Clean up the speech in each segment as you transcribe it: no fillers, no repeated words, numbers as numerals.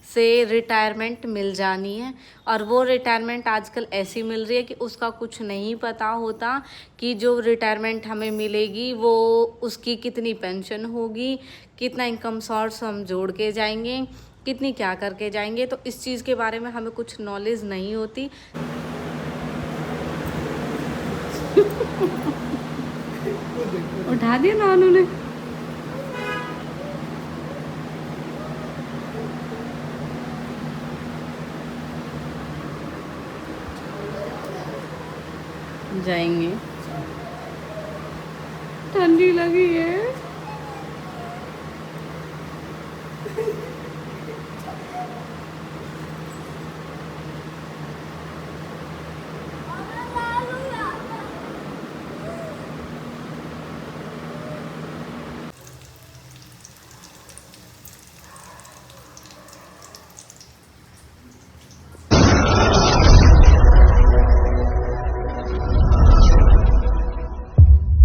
से रिटायरमेंट मिल जानी है। और वो रिटायरमेंट आजकल ऐसी मिल रही है कि उसका कुछ नहीं पता होता कि जो रिटायरमेंट हमें मिलेगी वो उसकी कितनी पेंशन होगी, कितना इनकम सोर्स हम जोड़ के जाएंगे, कितनी क्या करके जाएंगे। तो इस चीज़ के बारे में हमें कुछ नॉलेज नहीं होती। उठा दिया ना उन्होंने। जाएंगे, ठंडी लगी है।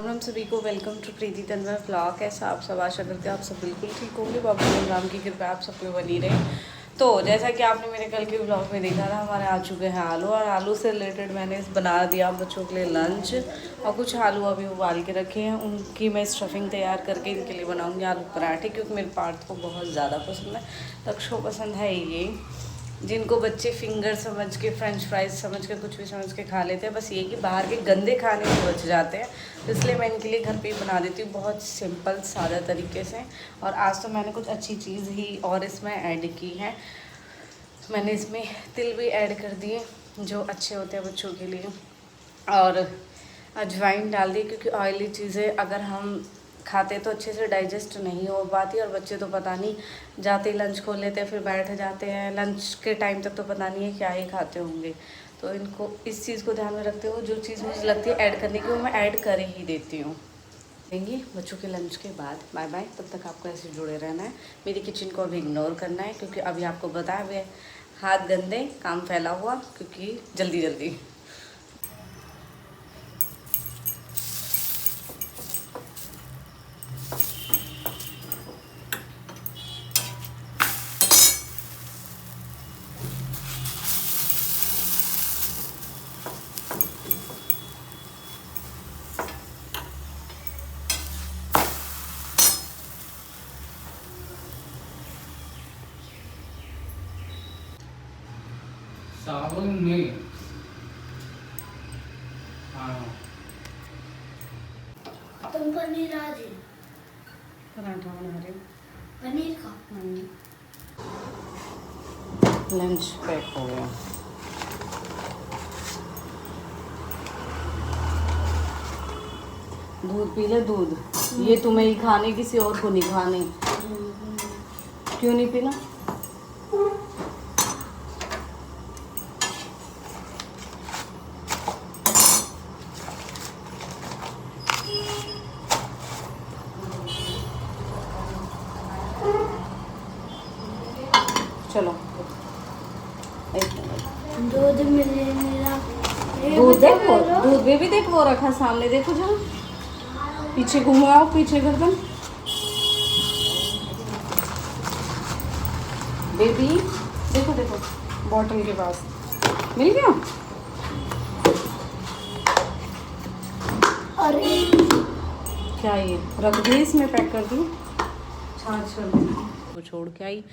हम सभी को welcome to Preeti Tanwar blog. कैसा आप सब, आशा करते हैं आप सब बिल्कुल ठीक होंगे। बाबा राम की कृपा आप सब पे बनी रहे। तो जैसा कि आपने मेरे कल के ब्लॉग में देखा था, हमारे आ चुके हैं आलू, और आलू से रिलेटेड मैंने बना दिया बच्चों के लिए लंच। और कुछ आलू अभी उबाल के रखे हैं, उनकी मैं स्टफिंग तैयार करके इनके लिए बनाऊँगी आलू पराठे, क्योंकि मेरे पार्थ को बहुत ज़्यादा पसंद है। लक्ष्य को पसंद है ये, जिनको बच्चे फिंगर समझ के, फ्रेंच फ्राइज समझ के, कुछ भी समझ के खा लेते हैं। बस ये कि बाहर के गंदे खाने से बच जाते हैं, तो इसलिए मैं इनके लिए घर पे ही बना देती हूँ, बहुत सिंपल सादा तरीके से। और आज तो मैंने कुछ अच्छी चीज़ ही और इसमें ऐड की है। मैंने इसमें तिल भी ऐड कर दिए, जो अच्छे होते हैं बच्चों के लिए, और अजवाइन डाल दी, क्योंकि ऑयली चीज़ें अगर हम खाते तो अच्छे से डाइजेस्ट नहीं हो पाती। और बच्चे तो पता नहीं, जाते ही लंच खोल लेते हैं, फिर बैठ जाते हैं, लंच के टाइम तक तो पता नहीं है क्या ही खाते होंगे। तो इनको इस चीज़ को ध्यान में रखते हुए जो चीज़ मुझे लगती है ऐड करने की, वो मैं ऐड कर ही देती हूँ। देंगे बच्चों के लंच के बाद। बाय बाय, तब तक आपको ऐसे जुड़े रहना है, मेरी किचन को अभी इग्नोर करना है, क्योंकि अभी आपको बताया हुआ हाथ गंदे, काम फैला हुआ, क्योंकि जल्दी जल्दी। सावन में हाँ तुम पनीर आज पराठा बना रहे पनीर का लंच पैक हो गया। दूध पी ले, दूध। ये तुम्हें ही खाने, किसी और को नहीं खाने। क्यों नहीं पीना? चलो एक मिनट। दूध मिले मेरा दूध देखो, दूध बेबी देखो, वो रखा सामने, देखो जरा, पीछे घुमाओ, पीछे गर्दन। बेबी देखो देखो, बॉटल के पास मिल गया। अरे क्या ये रख दी, इसमें पैक कर दी, छाछ कर दी। वो छोड़ के आई,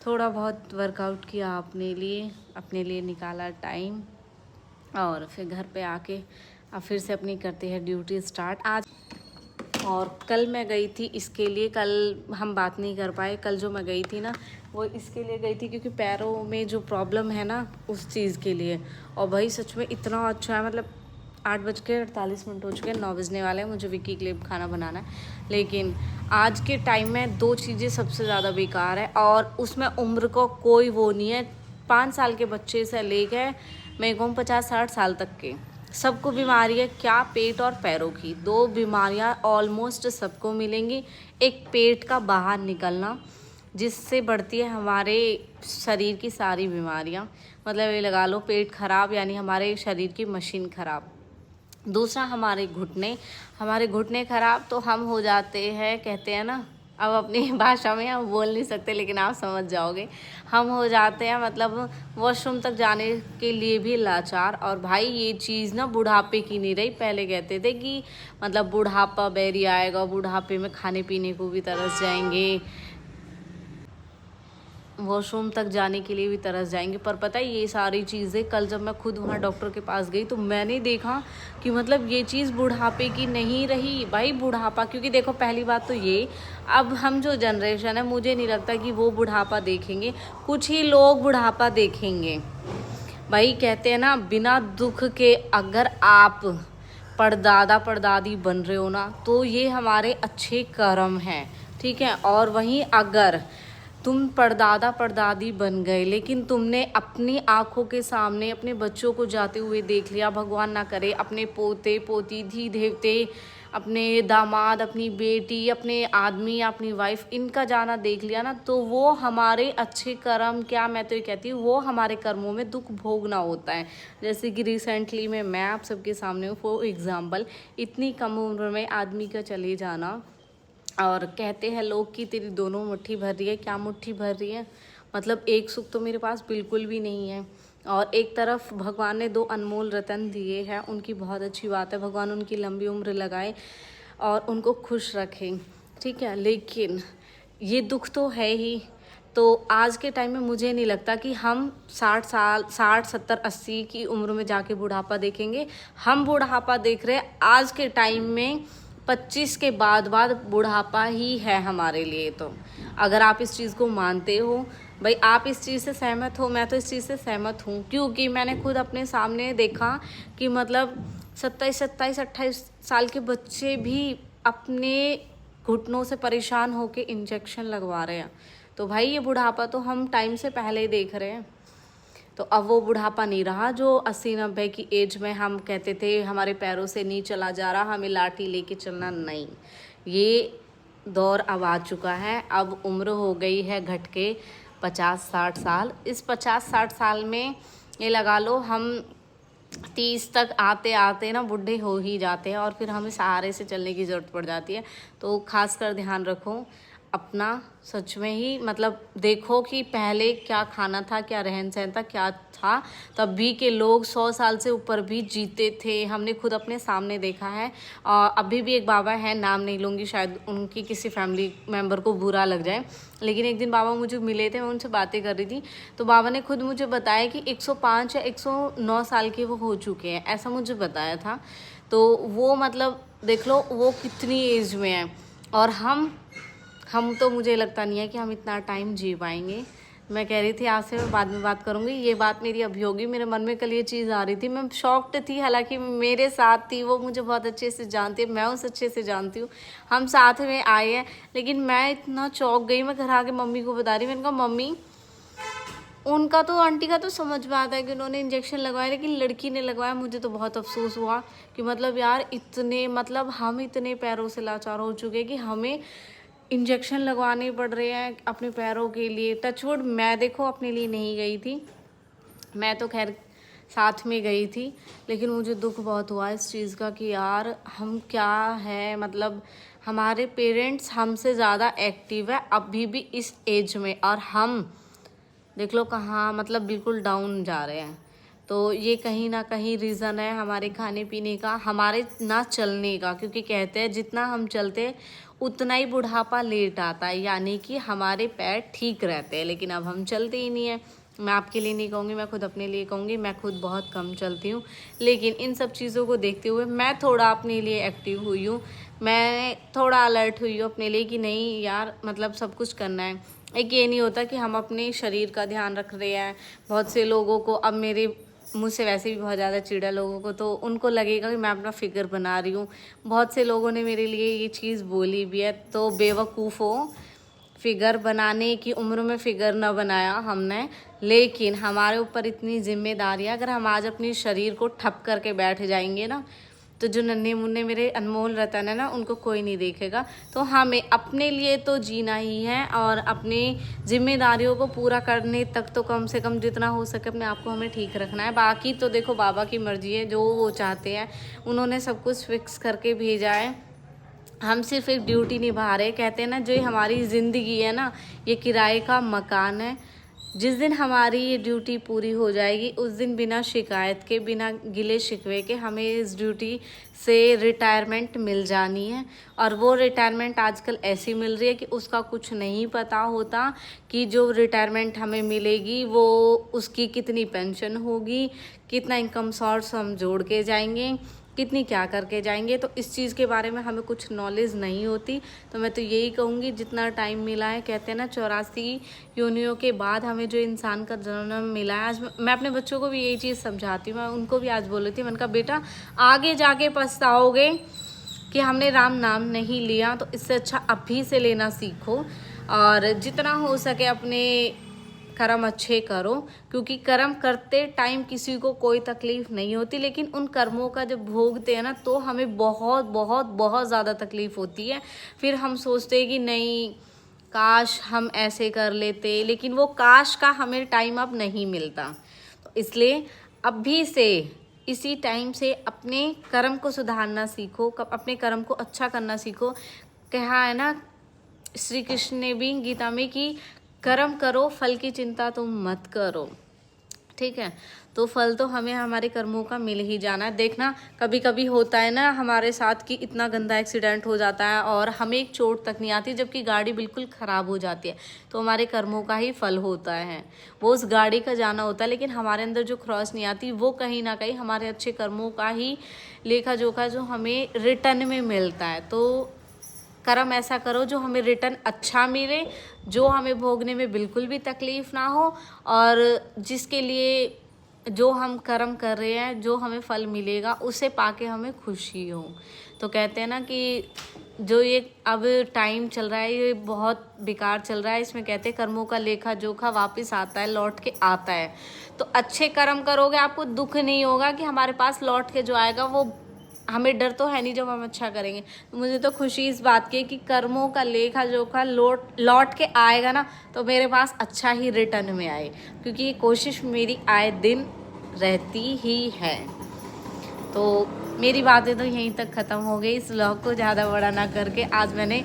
थोड़ा बहुत वर्कआउट किया अपने लिए निकाला टाइम, और फिर घर पे आके अब फिर से अपनी करते हैं ड्यूटी स्टार्ट आज। और कल मैं गई थी इसके लिए, कल हम बात नहीं कर पाए। कल जो मैं गई थी ना, वो इसके लिए गई थी क्योंकि पैरों में जो प्रॉब्लम है ना, उस चीज़ के लिए। और भाई सच में इतना अच्छा है, मतलब 8:48 हो चुके हैं, 9 बजने वाले हैं, मुझे विक्की के लिए खाना बनाना है। लेकिन आज के टाइम में 2 चीज़ें सबसे ज़्यादा बेकार है, और उसमें उम्र को कोई वो नहीं है। 5 साल के बच्चे से लेकर मैं कहूँ 50-60 साल तक के सबको बीमारी है। क्या? पेट और पैरों की 2 बीमारियां ऑलमोस्ट सबको मिलेंगी। एक पेट का बाहर निकलना, जिससे बढ़ती है हमारे शरीर की सारी बीमारियां, मतलब ये लगा लो पेट खराब यानी हमारे शरीर की मशीन खराब। दूसरा हमारे घुटने खराब, तो हम हो जाते हैं, कहते हैं ना, अब अपनी भाषा में हम बोल नहीं सकते, लेकिन आप समझ जाओगे। हम हो जाते हैं मतलब वॉशरूम तक जाने के लिए भी लाचार। और भाई ये चीज़ ना बुढ़ापे की नहीं रही। पहले कहते थे कि मतलब बुढ़ापा बैरी आएगा, बुढ़ापे में खाने पीने को भी तरस जाएंगे, वॉशरूम तक जाने के लिए भी तरस जाएंगे। पर पता है ये सारी चीज़ें कल जब मैं खुद वहाँ डॉक्टर के पास गई तो मैंने देखा कि मतलब ये चीज़ बुढ़ापे की नहीं रही भाई। बुढ़ापा, क्योंकि देखो पहली बात तो ये, अब हम जो जनरेशन है मुझे नहीं लगता कि वो बुढ़ापा देखेंगे, कुछ ही लोग बुढ़ापा देखेंगे। भाई कहते हैं ना, बिना दुख के अगर आप परदादा परदादी बन रहे हो ना तो ये हमारे अच्छे कर्म हैं, ठीक है। और वहीं अगर तुम परदादा परदादी बन गए लेकिन तुमने अपनी आंखों के सामने अपने बच्चों को जाते हुए देख लिया, भगवान ना करे अपने पोते पोती धी देवते, अपने दामाद, अपनी बेटी, अपने आदमी, अपनी वाइफ, इनका जाना देख लिया ना, तो वो हमारे अच्छे कर्म, क्या मैं तो ये कहती हूँ वो हमारे कर्मों में दुख भोगना होता है। जैसे कि रिसेंटली में मैं आप सबके सामने हूँ फॉर एग्जाम्पल, इतनी कम उम्र में आदमी का चले जाना। और कहते हैं लोग कि तेरी दोनों मुट्ठी भर रही है। क्या मुट्ठी भर रही है? मतलब एक सुख तो मेरे पास बिल्कुल भी नहीं है, और एक तरफ भगवान ने 2 अनमोल रतन दिए हैं, उनकी बहुत अच्छी बात है, भगवान उनकी लंबी उम्र लगाए और उनको खुश रखें, ठीक है। लेकिन ये दुख तो है ही। तो आज के टाइम में मुझे नहीं लगता कि हम 60 साल 60 70 80 की उम्र में जाके बुढ़ापा देखेंगे। हम बुढ़ापा देख रहे हैं आज के टाइम में 25 के बाद बुढ़ापा ही है हमारे लिए। तो अगर आप इस चीज़ को मानते हो भाई, आप इस चीज़ से सहमत हो, मैं तो इस चीज़ से सहमत हूँ, क्योंकि मैंने खुद अपने सामने देखा कि मतलब 27 27 28 साल के बच्चे भी अपने घुटनों से परेशान होकर इंजेक्शन लगवा रहे हैं। तो भाई ये बुढ़ापा तो हम टाइम से पहले ही देख रहे हैं। तो अब वो बुढ़ापा नहीं रहा जो 80-90 की एज में हम कहते थे हमारे पैरों से नहीं चला जा रहा, हमें लाठी लेके चलना। नहीं, ये दौर अब आ चुका है। अब उम्र हो गई है घट के 50-60 साल। इस 50-60 साल में ये लगा लो हम 30 तक आते आते ना बूढ़े हो ही जाते हैं, और फिर हमें सहारे से चलने की ज़रूरत पड़ जाती है। तो खासकर ध्यान रखो अपना, सच में ही मतलब देखो कि पहले क्या खाना था, क्या रहन सहन था, क्या था। तब भी के लोग 100 साल से ऊपर भी जीते थे, हमने खुद अपने सामने देखा है। और अभी भी एक बाबा है, नाम नहीं लूँगी, शायद उनकी किसी फैमिली मेम्बर को बुरा लग जाए, लेकिन एक दिन बाबा मुझे मिले थे, मैं उनसे बातें कर रही थी, तो बाबा ने खुद मुझे बताया कि 105 या 109 साल के वो हो चुके हैं, ऐसा मुझे बताया था। तो वो मतलब देख लो वो कितनी एज में है, और हम तो मुझे लगता नहीं है कि हम इतना टाइम जी पाएंगे। मैं कह रही थी आपसे मैं बाद में बात करूँगी, ये बात मेरी अभी होगी। मेरे मन में कल ये चीज़ आ रही थी, मैं शॉक्ड थी, हालांकि मेरे साथ थी, वो मुझे बहुत अच्छे से जानती है, मैं उसे अच्छे से जानती हूँ, हम साथ में आए हैं। लेकिन मैं इतना चौंक गई, मैं घर आके मम्मी को बता रही, मैंने कहा मम्मी उनका तो, आंटी का तो समझ में आता है कि उन्होंने इंजेक्शन लगवाया, लेकिन लड़की ने लगवाया। मुझे तो बहुत अफसोस हुआ कि मतलब यार इतने, मतलब हम इतने पैरों से लाचार हो चुके हैं कि हमें इंजेक्शन लगवाने पड़ रहे हैं अपने पैरों के लिए। टचवुड मैं देखो अपने लिए नहीं गई थी, मैं तो खैर साथ में गई थी, लेकिन मुझे दुख बहुत हुआ इस चीज़ का कि यार हम क्या है, मतलब हमारे पेरेंट्स हमसे ज़्यादा एक्टिव है अभी भी इस एज में, और हम देख लो कहाँ मतलब बिल्कुल डाउन जा रहे हैं। तो ये कहीं ना कहीं रीज़न है हमारे खाने पीने का, हमारे ना चलने का, क्योंकि कहते हैं जितना हम चलते उतना ही बुढ़ापा लेट आता है, यानी कि हमारे पैर ठीक रहते हैं, लेकिन अब हम चलते ही नहीं है। मैं आपके लिए नहीं कहूँगी, मैं खुद अपने लिए कहूँगी, मैं खुद बहुत कम चलती हूँ, लेकिन इन सब चीज़ों को देखते हुए मैं थोड़ा अपने लिए एक्टिव हुई हूँ, मैं थोड़ा अलर्ट हुई हूँ अपने लिए कि नहीं यार मतलब सब कुछ करना है। एक ये नहीं होता कि हम अपने शरीर का ध्यान रख रहे हैं। बहुत से लोगों को, अब मेरे मुझसे वैसे भी बहुत ज़्यादा चिढ़ा लोगों को, तो उनको लगेगा कि मैं अपना फिगर बना रही हूँ। बहुत से लोगों ने मेरे लिए ये चीज़ बोली भी है, तो बेवकूफ़ हो, फिगर बनाने की उम्र में फिगर न बनाया हमने, लेकिन हमारे ऊपर इतनी जिम्मेदारी है। अगर हम आज अपने शरीर को ठप करके बैठ जाएंगे ना, तो जो नन्हे मुन्ने मेरे अनमोल रतन है ना, उनको कोई नहीं देखेगा। तो हमें अपने लिए तो जीना ही है, और अपनी जिम्मेदारियों को पूरा करने तक तो कम से कम जितना हो सके अपने आप को हमें ठीक रखना है। बाकी तो देखो बाबा की मर्जी है, जो वो चाहते हैं, उन्होंने सब कुछ फिक्स करके भेजा है। हम सिर्फ एक ड्यूटी निभा रहे। कहते हैं ना, जो ये हमारी ज़िंदगी है ना, ये किराए का मकान है। जिस दिन हमारी ये ड्यूटी पूरी हो जाएगी उस दिन बिना शिकायत के, बिना गिले शिकवे के हमें इस ड्यूटी से रिटायरमेंट मिल जानी है। और वो रिटायरमेंट आजकल ऐसी मिल रही है कि उसका कुछ नहीं पता होता कि जो रिटायरमेंट हमें मिलेगी वो उसकी कितनी पेंशन होगी, कितना इनकम सोर्स हम जोड़ के जाएंगे, कितनी क्या करके जाएंगे। तो इस चीज़ के बारे में हमें कुछ नॉलेज नहीं होती। तो मैं तो यही कहूँगी, जितना टाइम मिला है, कहते हैं ना 84 योनियों के बाद हमें जो इंसान का जन्म मिला है। आज मैं अपने बच्चों को भी यही चीज़ समझाती हूँ। मैं उनको भी आज बोल रही थी, मैंने कहा बेटा आगे जाके पछताओगे कि हमने राम नाम नहीं लिया, तो इससे अच्छा अभी से लेना सीखो। और जितना हो सके अपने कर्म अच्छे करो, क्योंकि कर्म करते टाइम किसी को कोई तकलीफ़ नहीं होती, लेकिन उन कर्मों का जब भोगते हैं ना तो हमें बहुत बहुत बहुत ज़्यादा तकलीफ़ होती है। फिर हम सोचते हैं कि नहीं, काश हम ऐसे कर लेते, लेकिन वो काश का हमें टाइम अब नहीं मिलता। तो इसलिए अभी से, इसी टाइम से अपने कर्म को सुधारना सीखो, अपने कर्म को अच्छा करना सीखो। कहा है ना श्री कृष्ण ने भी गीता में कि कर्म करो, फल की चिंता तुम मत करो। ठीक है, तो फल तो हमें हमारे कर्मों का मिल ही जाना है। देखना कभी कभी होता है ना हमारे साथ कि इतना गंदा एक्सीडेंट हो जाता है और हमें एक चोट तक नहीं आती, जबकि गाड़ी बिल्कुल ख़राब हो जाती है, तो हमारे कर्मों का ही फल होता है। वो उस गाड़ी का जाना होता है, लेकिन हमारे अंदर जो क्रॉस नहीं आती वो कहीं ना कहीं हमारे अच्छे कर्मों का ही लेखा जोखा जो हमें रिटर्न में मिलता है। तो कर्म ऐसा करो जो हमें रिटर्न अच्छा मिले, जो हमें भोगने में बिल्कुल भी तकलीफ़ ना हो, और जिसके लिए जो हम कर्म कर रहे हैं जो हमें फल मिलेगा उसे पाके हमें खुशी हो। तो कहते हैं ना कि जो ये अब टाइम चल रहा है ये बहुत बेकार चल रहा है। इसमें कहते हैं कर्मों का लेखा जोखा वापस आता है, लौट के आता है। तो अच्छे कर्म करोगे, आपको दुख नहीं होगा कि हमारे पास लौट के जो आएगा वो, हमें डर तो है नहीं जब हम अच्छा करेंगे। तो मुझे तो खुशी इस बात की कि कर्मों का लेखा जोखा लौट के आएगा ना, तो मेरे पास अच्छा ही रिटर्न में आए, क्योंकि ये कोशिश मेरी आए दिन रहती ही है। तो मेरी बातें तो यहीं तक ख़त्म हो गई। इस व्लॉग को ज़्यादा बड़ा ना करके आज मैंने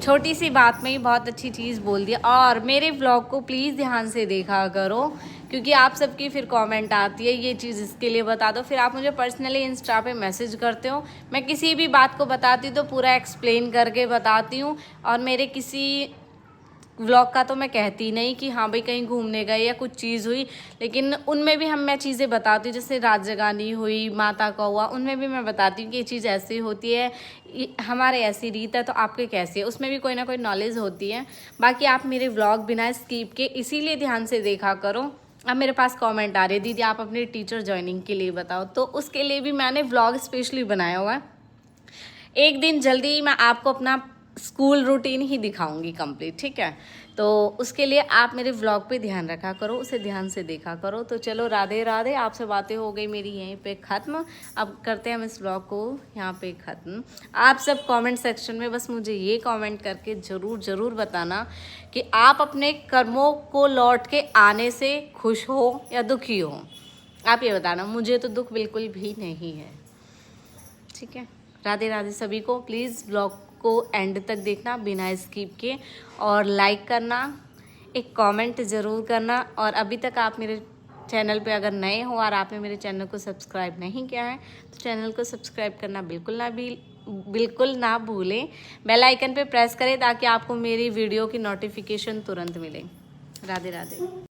छोटी सी बात में ही बहुत अच्छी चीज़ बोल दिया। और मेरे व्लॉग को प्लीज़ ध्यान से देखा करो, क्योंकि आप सबकी फिर कमेंट आती है ये चीज़ इसके लिए बता दो। फिर आप मुझे पर्सनली इंस्टा पे मैसेज करते हो, मैं किसी भी बात को बताती हूँ तो पूरा एक्सप्लेन करके बताती हूँ। और मेरे किसी व्लॉग का तो मैं कहती नहीं कि हाँ भाई कहीं घूमने गए या कुछ चीज़ हुई, लेकिन उनमें भी मैं चीज़ें बताती हूँ। जैसे रात जगानी हुई, माता का हुआ, उनमें भी मैं बताती हूँ कि ये चीज़ ऐसी होती है, हमारे ऐसी रीत है, तो आपके कैसी है, उसमें भी कोई ना कोई नॉलेज होती है। बाकी आप मेरे व्लॉग बिना स्किप के इसीलिए ध्यान से देखा करो। अब मेरे पास कमेंट आ रही है, दीदी आप अपने टीचर ज्वाइनिंग के लिए बताओ, तो उसके लिए भी मैंने व्लॉग स्पेशली बनाया हुआ है। एक दिन जल्दी मैं आपको अपना स्कूल रूटीन ही दिखाऊंगी कंप्लीट, ठीक है। तो उसके लिए आप मेरे व्लॉग पे ध्यान रखा करो, उसे ध्यान से देखा करो। तो चलो राधे राधे, आपसे बातें हो गई मेरी यहीं पे ख़त्म। अब करते हैं हम इस व्लॉग को यहाँ पे ख़त्म। आप सब कमेंट सेक्शन में बस मुझे ये कमेंट करके ज़रूर बताना कि आप अपने कर्मों को लौट के आने से खुश हो या दुखी हो। आप ये बताना, मुझे तो दुख बिल्कुल भी नहीं है, ठीक है। राधे राधे सभी को। प्लीज़ ब्लॉग को एंड तक देखना बिना स्किप के, और लाइक करना, एक कमेंट ज़रूर करना। और अभी तक आप मेरे चैनल पे अगर नए हो और आपने मेरे चैनल को सब्सक्राइब नहीं किया है तो चैनल को सब्सक्राइब करना बिल्कुल ना भूलें। बेल आइकन पे प्रेस करें ताकि आपको मेरी वीडियो की नोटिफिकेशन तुरंत मिले। राधे राधे।